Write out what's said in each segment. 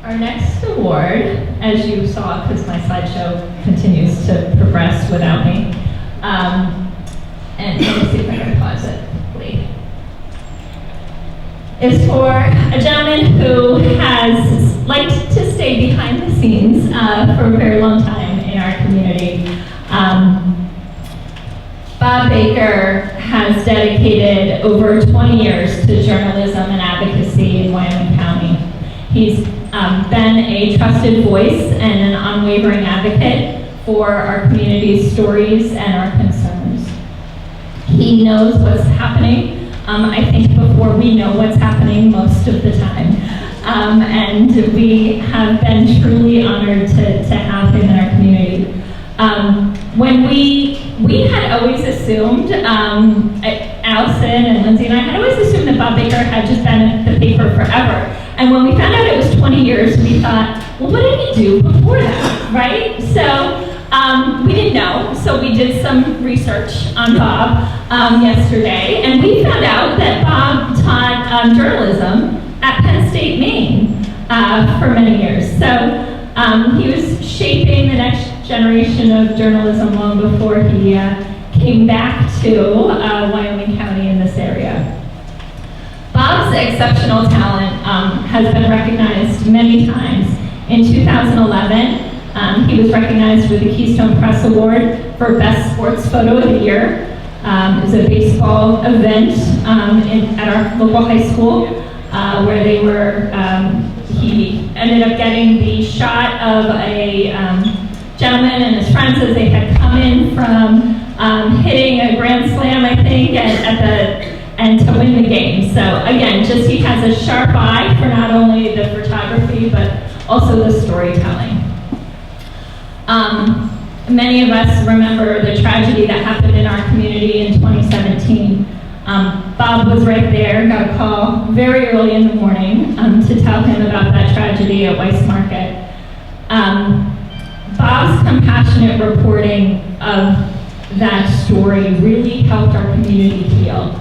Our next award, as you saw, because my slideshow continues to progress without me, and let me see if I can pause it, please, is for a gentleman who has liked to stay behind the scenes for a very long time in our community. Bob Baker has dedicated over 20 years to journalism and advocacy in Wyoming County. He's been a trusted voice and an unwavering advocate for our community's stories and our concerns. He knows what's happening, I think before we know what's happening most of the time. And we have been truly honored to have him in our community. When we had always assumed, Allison and Lindsay and I had always assumed that Bob Baker had just been at the paper forever. And when we found out it was 20 years, we thought, well, what did he do before that, right? So we didn't know, so we did some research on Bob yesterday, and we found out that Bob taught journalism at Penn State, Maine for many years. So he was shaping the next generation of journalism long before he came back to Wyoming County in this area. Bob's exceptional talent has been recognized many times. In 2011, he was recognized with the Keystone Press Award for Best Sports Photo of the Year. It was a baseball event at our local high school where they were, he ended up getting the shot of a gentleman and his friends as they had come in from hitting a grand slam, I think, and to win the game. So again, just he has a sharp eye for not only the photography, but also the storytelling. Many of us remember the tragedy that happened in our community in 2017. Bob was right there, got a call very early in the morning to tell him about that tragedy at Weiss Market. Bob's compassionate reporting of that story really helped our community heal.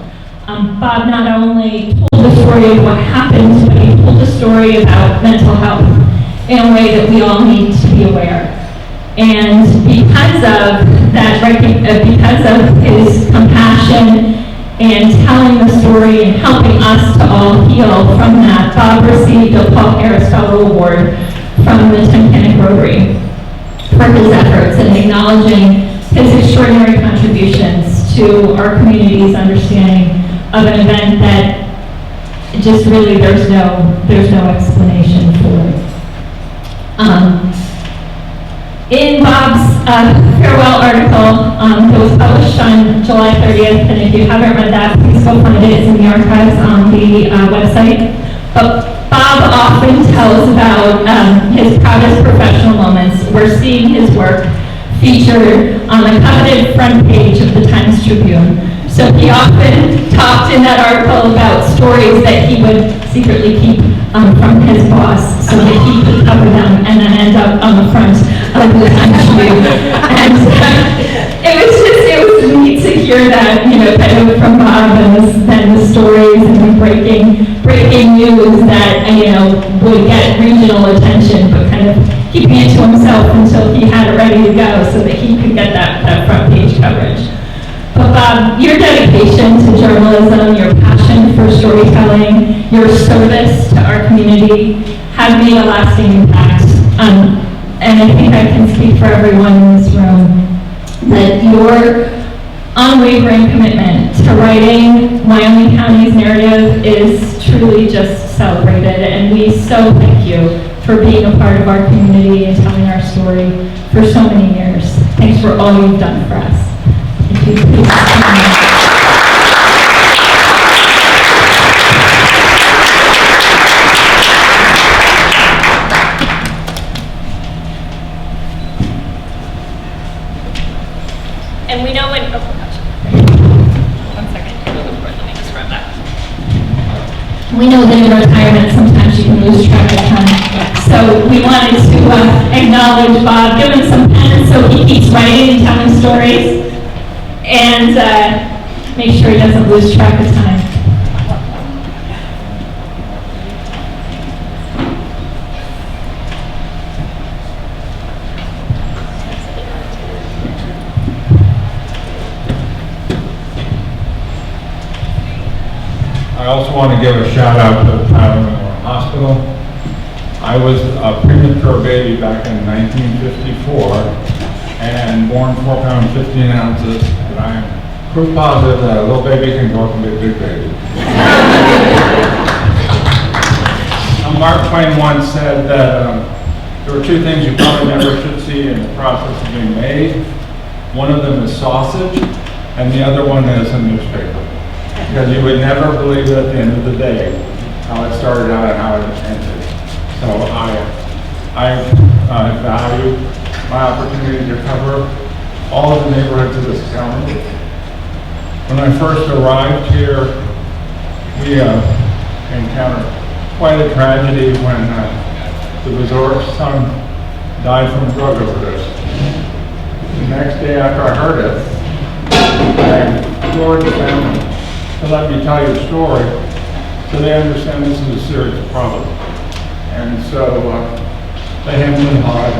Bob not only told the story of what happened, but he told the story about mental health in a way that we all need to be aware. And because of that, because of his compassion and telling the story and helping us to all heal from that, Bob received a Paul Harris Fellow Award from the Timkennik Rotary for his efforts in acknowledging his extraordinary contributions to our community's understanding of an event that just really there's no explanation for it. In Bob's farewell article that was published on July 30th, and if you haven't read that, please go find it. It's in the archives on the website. But Bob often tells about his proudest professional moments. We're seeing his work featured on the coveted front page of the Times Tribune. So he often talked in that article about stories that he would secretly keep from his boss so that he could cover them and then end up on the front of the Times Tribune. And it was neat to hear that, kind of from Bob and the stories and the breaking news that, would get regional attention, but kind of keeping it to himself until he had it ready to go so that he could get that front page coverage. But Bob, your dedication to journalism, your passion for storytelling, your service to our community have made a lasting impact. And I think I can speak for everyone in this room that your unwavering commitment to writing Wyoming County's narrative is truly just celebrated. And we so thank you for being a part of our community and telling our story for so many years. Thanks for all you've done for us. And we know when, oh gosh, 1 second, let me just grab that. We know that in retirement sometimes you can lose track of time. So we wanted to acknowledge Bob, give him some pen so he keeps writing and telling stories, and make sure he doesn't lose track of time. want to give a shout out to Tyler Memorial Hospital. I was a premature baby back in 1954 and born 4 pounds 15 ounces, and I am proof positive that a little baby can grow up and be a big baby. Mark Twain once said that there are two things you probably never should see in the process of being made. One of them is sausage, and the other one is a newspaper. Because you would never believe at the end of the day how it started out and how it ended. So I value my opportunity to cover all of the neighborhoods of this county. When I first arrived here, we encountered quite a tragedy when the resort son died from a drug overdose. The next day after I heard it, I implored the family to let me tell you the story so they understand this is a serious problem. And so they hemmed and hawed.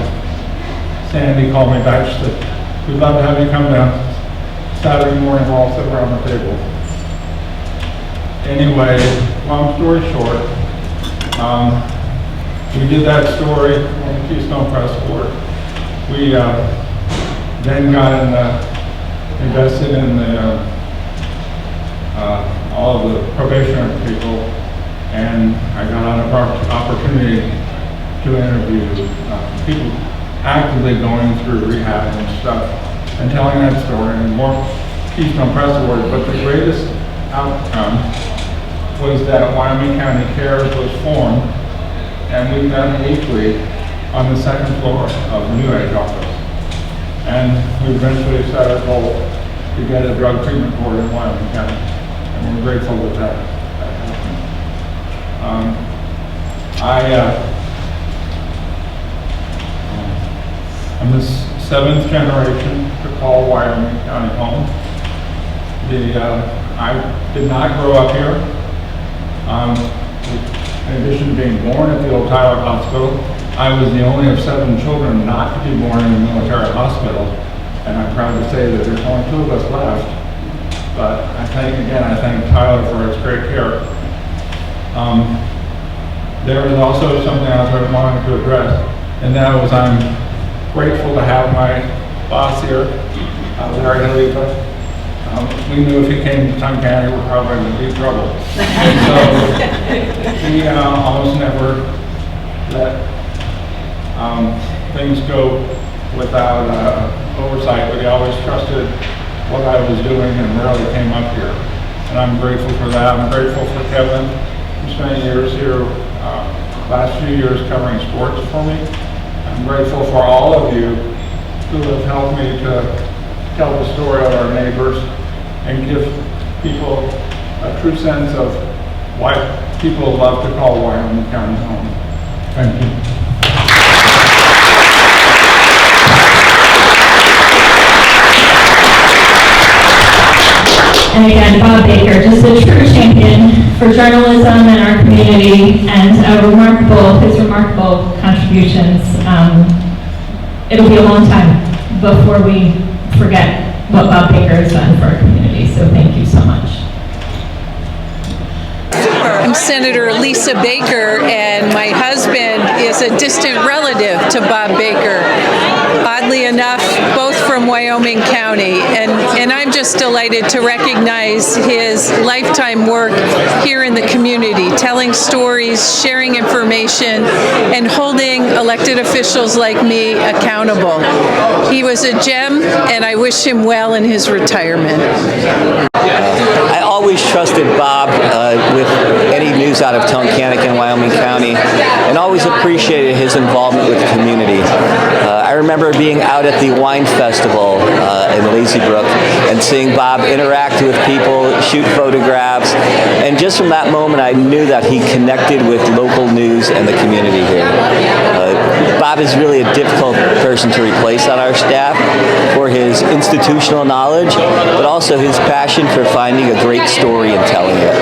Sandy called me back. She said, "We'd love to have you come down Saturday morning. We'll all sit around the table." Anyway, long story short, we did that story on the Keystone Press Board. We then got invested in all of the probationary people, and I got an opportunity to interview people actively going through rehab and stuff, and telling that story, and more Keystone Press Awards. But the greatest outcome was that Wyoming County Cares was formed, and we met weekly on the second floor of the New Age office. And we eventually set our goal to get a drug treatment board in Wyoming County, and we're grateful that that happened. I'm the seventh generation to call Wyoming County home. I did not grow up here. In addition to being born at the old Tyler Hospital, I was the only of 7 children not to be born in a military hospital, and I'm proud to say that there's only 2 of us left. But I thank Tyler for his great care. There is also something else I wanted to address, and that was I'm grateful to have my boss here, Larry Halifa. We knew if he came to Tongue County, we're probably in deep trouble. So he almost never let things go without oversight, but he always trusted what I was doing and rarely came up here. And I'm grateful for that. I'm grateful for Kevin, who spent years here, last few years covering sports for me. I'm grateful for all of you who have helped me to tell the story of our neighbors and give people a true sense of why people love to call Wyoming County home. Thank you. And again, Bob Baker, just a true champion for journalism in our community, and his remarkable contributions. It'll be a long time before we forget what Bob Baker has done for our community, so thank you so much. I'm Senator Lisa Baker, and my husband is a distant relative to Bob Baker. Oddly enough, both from Wyoming County, and I'm just delighted to recognize his lifetime work here in the community, telling stories, sharing information, and holding elected officials like me accountable. He was a gem, and I wish him well in his retirement. I always trusted Bob with any news out of Tunkhannock and Wyoming County, and always appreciated his involvement with the community. I remember being out at the wine festival in Lazy Brook and seeing Bob interact with people, shoot photographs, and just from that moment I knew that he connected with local news and the community here. Bob is really a difficult person to replace on our staff for his institutional knowledge, but also his passion for finding a great story and telling it.